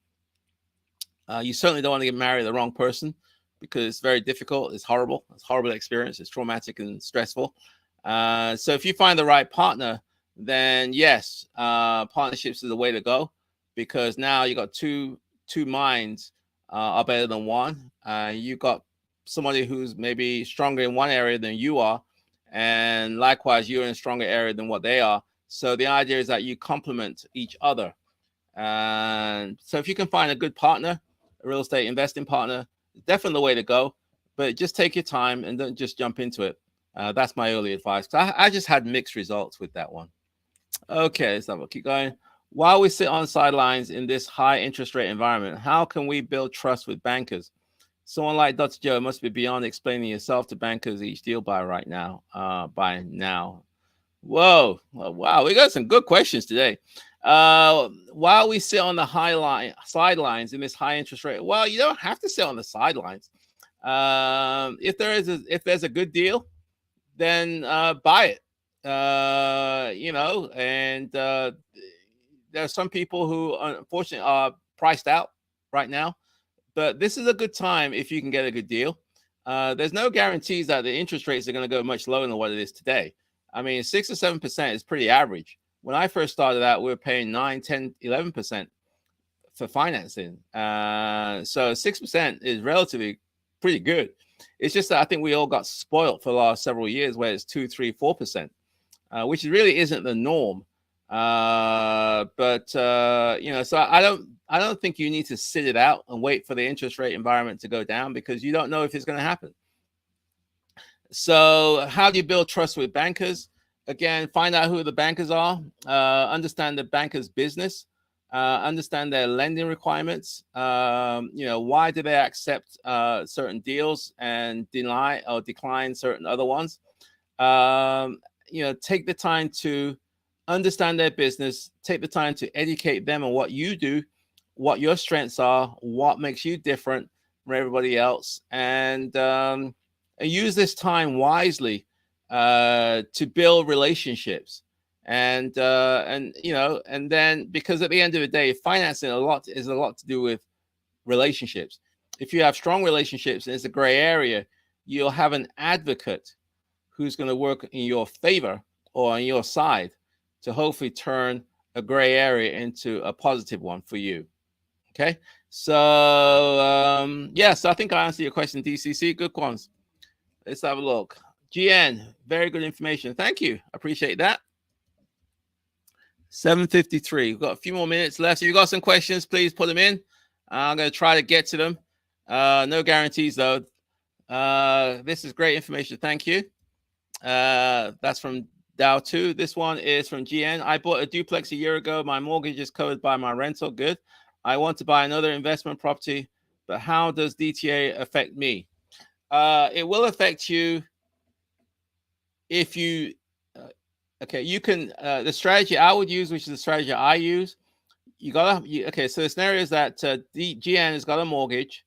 You certainly don't want to get married to the wrong person, because it's very difficult. It's horrible. It's a horrible experience. It's traumatic and stressful. So if you find the right partner, then yes, partnerships is the way to go, because now you got two minds are better than one. You got somebody who's maybe stronger in one area than you are, and likewise you're in a stronger area than what they are. So the idea is that you complement each other. And so if you can find a good partner, a real estate investing partner, definitely the way to go. But just take your time and don't just jump into it. That's my early advice. I just had mixed results with that one. Okay, so we'll keep going. While we sit on sidelines in this high interest rate environment, how can we build trust with bankers? Someone like Dr. Joe must be beyond explaining yourself to bankers each deal by now. Whoa, wow, we got some good questions today. While we sit on the sidelines in this high interest rate, well, you don't have to sit on the sidelines. If there's a good deal, then buy it. And there are some people who unfortunately are priced out right now, but this is a good time if you can get a good deal. There's no guarantees that the interest rates are going to go much lower than what it is today. I mean, 6 or 7% is pretty average. When I first started out, we were paying 9, 10, 11% for financing. So 6% is relatively pretty good. It's just that I think we all got spoiled for the last several years where it's 2, 3, 4%, which really isn't the norm. So I don't think you need to sit it out and wait for the interest rate environment to go down, because you don't know if it's going to happen. So how do you build trust with bankers? Again, find out who the bankers are, understand the banker's business, understand their lending requirements. Why do they accept certain deals and deny or decline certain other ones? Take the time to understand their business, take the time to educate them on what you do, what your strengths are, what makes you different from everybody else, and use this time wisely to build relationships. And then, because at the end of the day, financing is a lot to do with relationships. If you have strong relationships and it's a gray area, you'll have an advocate who's going to work in your favor or on your side to hopefully turn a gray area into a positive one for you. Okay, so yes, I think I answered your question, DCC. Good ones. Let's have a look. GN, very good information. Thank you. Appreciate that. 7:53. We've got a few more minutes left. If you got some questions, please put them in. I'm going to try to get to them. No guarantees, though. This is great information. Thank you. That's from Dow 2. This one is from GN. I bought a duplex a year ago. My mortgage is covered by my rental. Good. I want to buy another investment property, but how does DTA affect me? It will affect you if you, you can, the strategy I would use, which is the strategy I use, so the scenario is that GN has got a mortgage,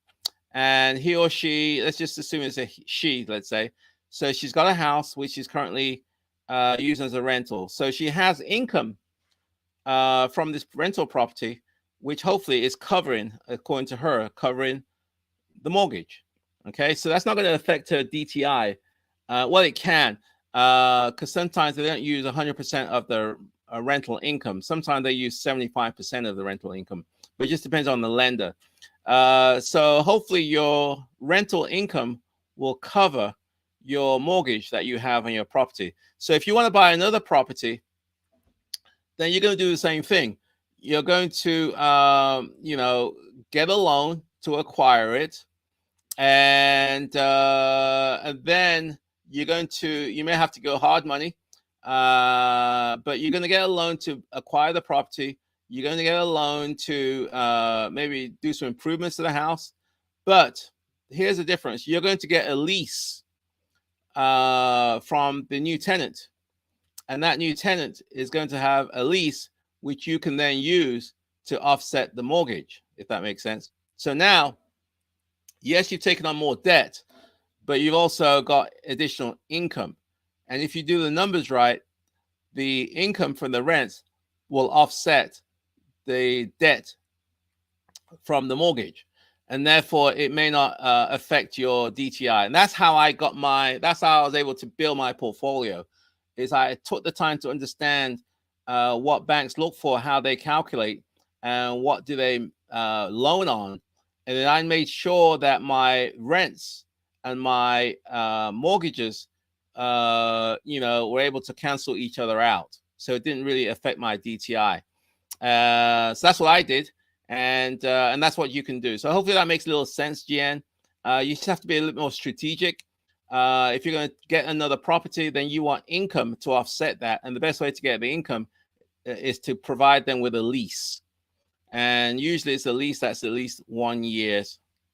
and he or she, let's just assume it's a she, let's say. So she's got a house, which is currently used as a rental. So she has income from this rental property, which hopefully is covering, according to her, covering the mortgage. Okay, so that's not going to affect her DTI. Well, it can, because sometimes they don't use 100% of the rental income. Sometimes they use 75% of the rental income, but it just depends on the lender. So hopefully your rental income will cover your mortgage that you have on your property. So if you want to buy another property, then you're going to do the same thing. You're going to, get a loan to acquire it. And then you may have to go hard money, but you're going to get a loan to acquire the property. You're going to get a loan to maybe do some improvements to the house. But here's the difference. You're going to get a lease from the new tenant. And that new tenant is going to have a lease, which you can then use to offset the mortgage, if that makes sense. So now, yes, you've taken on more debt, but you've also got additional income. And if you do the numbers right, the income from the rents will offset the debt from the mortgage, and therefore it may not affect your DTI. And that's how that's how I was able to build my portfolio, is I took the time to understand what banks look for, how they calculate, and what do they loan on. And then I made sure that my rents and my mortgages, were able to cancel each other out. So it didn't really affect my DTI. So that's what I did. And that's what you can do. So hopefully that makes a little sense, GN. You just have to be a little more strategic. If you're going to get another property, then you want income to offset that. And the best way to get the income is to provide them with a lease. And usually it's a lease that's at least 1 year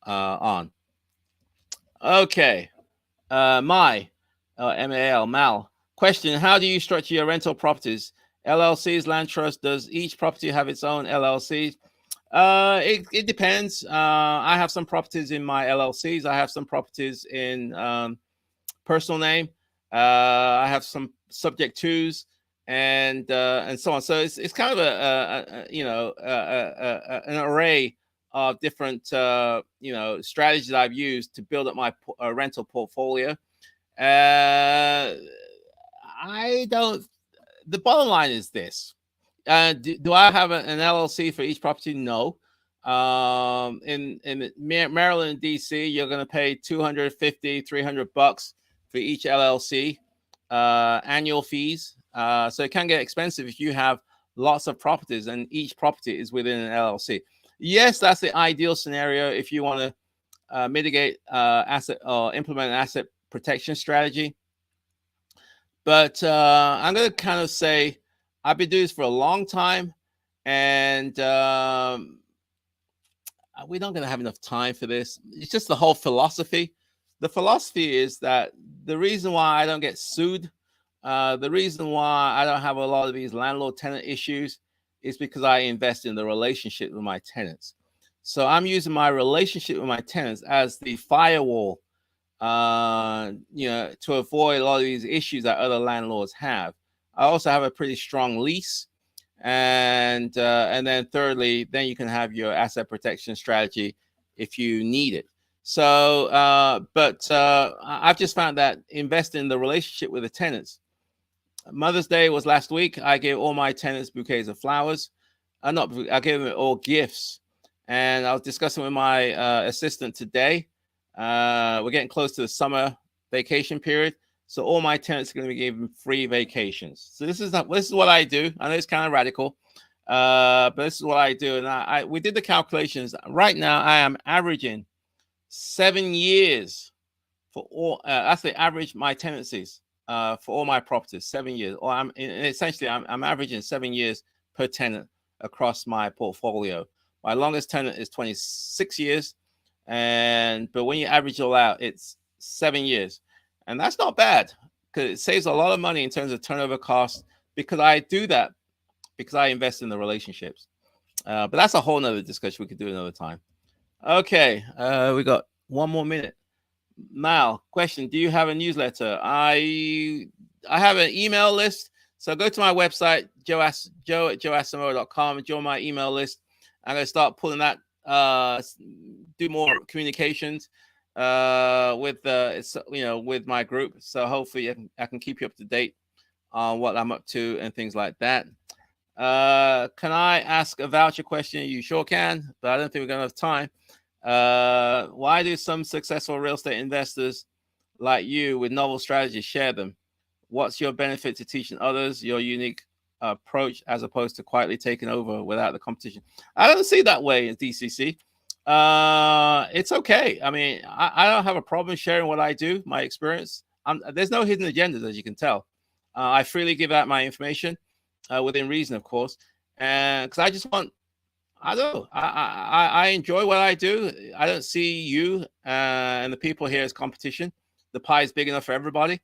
on. Okay. Mal. Question, how do you structure your rental properties? LLCs, land trust, does each property have its own LLC? It depends. I have some properties in my LLCs. I have some properties in personal name. I have some subject twos and so on. So it's kind of an array of different strategies I've used to build up my rental portfolio. The bottom line is this. Do I have an LLC for each property? No. In Maryland and DC, you're going to pay $250, $300 for each LLC, annual fees. So it can get expensive if you have lots of properties and each property is within an LLC. Yes, that's the ideal scenario if you want to mitigate asset or implement an asset protection strategy. But I'm going to kind of say I've been doing this for a long time, and we're not going to have enough time for this. It's just the whole philosophy. The philosophy is that the reason why I don't get sued, the reason why I don't have a lot of these landlord-tenant issues is because I invest in the relationship with my tenants. So I'm using my relationship with my tenants as the firewall, to avoid a lot of these issues that other landlords have. I also have a pretty strong lease, and then thirdly, then you can have your asset protection strategy if you need it. So, I've just found that investing in the relationship with the tenants. Mother's Day was last week. I gave all my tenants bouquets of flowers. I gave them all gifts, and I was discussing with my assistant today. We're getting close to the summer vacation period, so all my tenants are going to be given free vacations. So this is what I do. I know it's kind of radical, but this is what I do. And we did the calculations. Right now, I am averaging 7 years for all. That's the average my tenancies for all my properties. 7 years, or I'm averaging 7 years per tenant across my portfolio. My longest tenant is 26 years. But when you average it all out, it's 7 years. And that's not bad because it saves a lot of money in terms of turnover costs, because I do that because I invest in the relationships. But that's a whole nother discussion. We could do another time. Okay. We got 1 more minute. Mal, question. Do you have a newsletter? I have an email list. So go to my website, joe@joeasamoah.com, and join my email list. I'm going to start pulling that, do more communications with my group. So hopefully I can keep you up to date on what I'm up to and things like that. Can I ask a voucher question? You sure can, but I don't think we're going to have time. Why do some successful real estate investors like you with novel strategies share them? What's your benefit to teaching others your unique approach as opposed to quietly taking over without the competition? I don't see that way in DCC. It's okay. I mean, I don't have a problem sharing what I do, my experience. There's no hidden agendas, as you can tell. I freely give out my information within reason, of course, and because I just want, I don't know, I enjoy what I do. I don't see you and the people here as competition. the pie is big enough for everybody,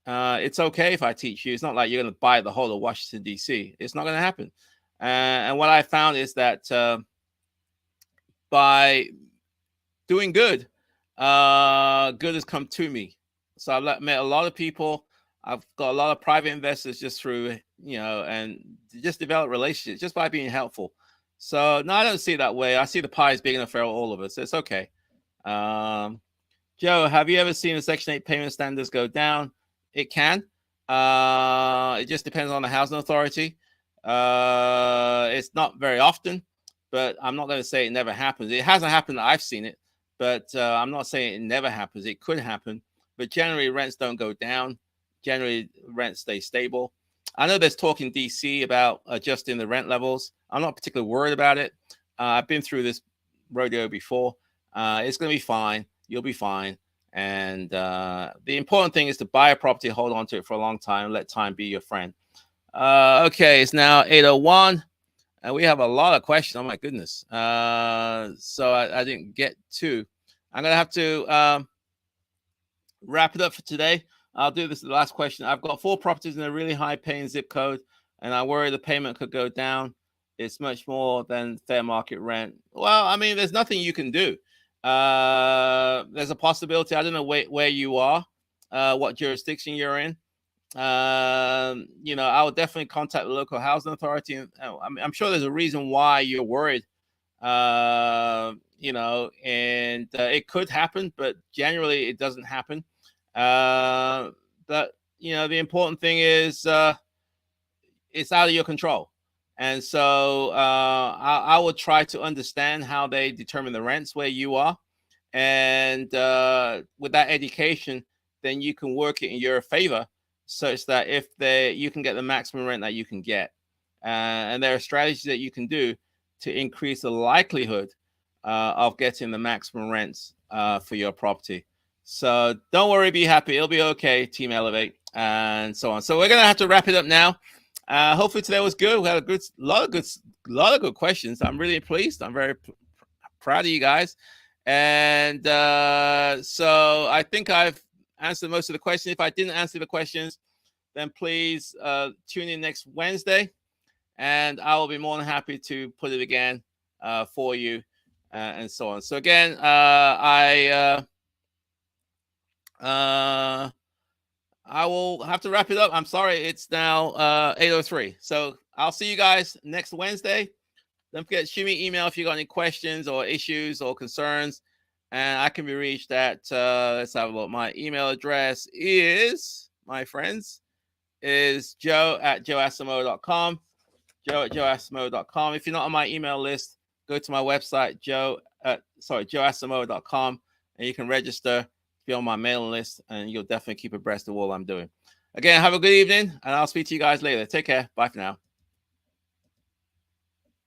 it's okay if I teach you. It's not like you're going to buy the whole of Washington, D.C. It's not going to happen. And what I found is that by doing good, good has come to me. So I've met a lot of people. I've got a lot of private investors just through, and just develop relationships just by being helpful. So no, I don't see it that way. I see the pie is big enough for all of us. It's okay. Joe, have you ever seen the Section 8 payment standards go down? It can. It just depends on the housing authority. It's not very often, but I'm not going to say it never happens. It hasn't happened that I've seen it, but I'm not saying it never happens. It could happen, but generally rents don't go down. Generally rents stay stable. I know there's talk in DC about adjusting the rent levels. I'm not particularly worried about it. I've been through this rodeo before. It's going to be fine. You'll be fine. And the important thing is to buy a property, hold on to it for a long time, let time be your friend. Okay, it's now 8:01, and we have a lot of questions. Oh my goodness. So I didn't get to. I'm gonna have to wrap it up for today. I'll do this the last question. I've got 4 properties in a really high paying zip code, and I worry the payment could go down. It's much more than fair market rent. Well, I mean, there's nothing you can do. There's a possibility. I don't know where you are, what jurisdiction you're in. I would definitely contact the local housing authority. And I'm sure there's a reason why you're worried. And it could happen, but generally it doesn't happen. But the important thing is it's out of your control. And so I would try to understand how they determine the rents where you are. And with that education, then you can work it in your favor such that you can get the maximum rent that you can get. And there are strategies that you can do to increase the likelihood of getting the maximum rents for your property. So don't worry, be happy. It'll be okay, Team Elevate, and so on. So we're going to have to wrap it up now. Hopefully today was good. We had a lot of good questions. I'm really pleased. I'm very proud of you guys. And so I think I've answered most of the questions. If I didn't answer the questions, then please tune in next Wednesday, and I will be more than happy to put it again for you and so on. So again, I will have to wrap it up. I'm sorry, it's now 8:03. So I'll see you guys next Wednesday. Don't forget to shoot me an email if you got any questions or issues or concerns. And I can be reached at, let's have a look. My email address is, my friends, is joe@joeasamoah.com. joe@joeasamoah.com. If you're not on my email list, go to my website, joeasamoah.com, and you can register. Be on my mailing list, and you'll definitely keep abreast of all I'm doing. Again, have a good evening, and I'll speak to you guys later. Take care. Bye for now.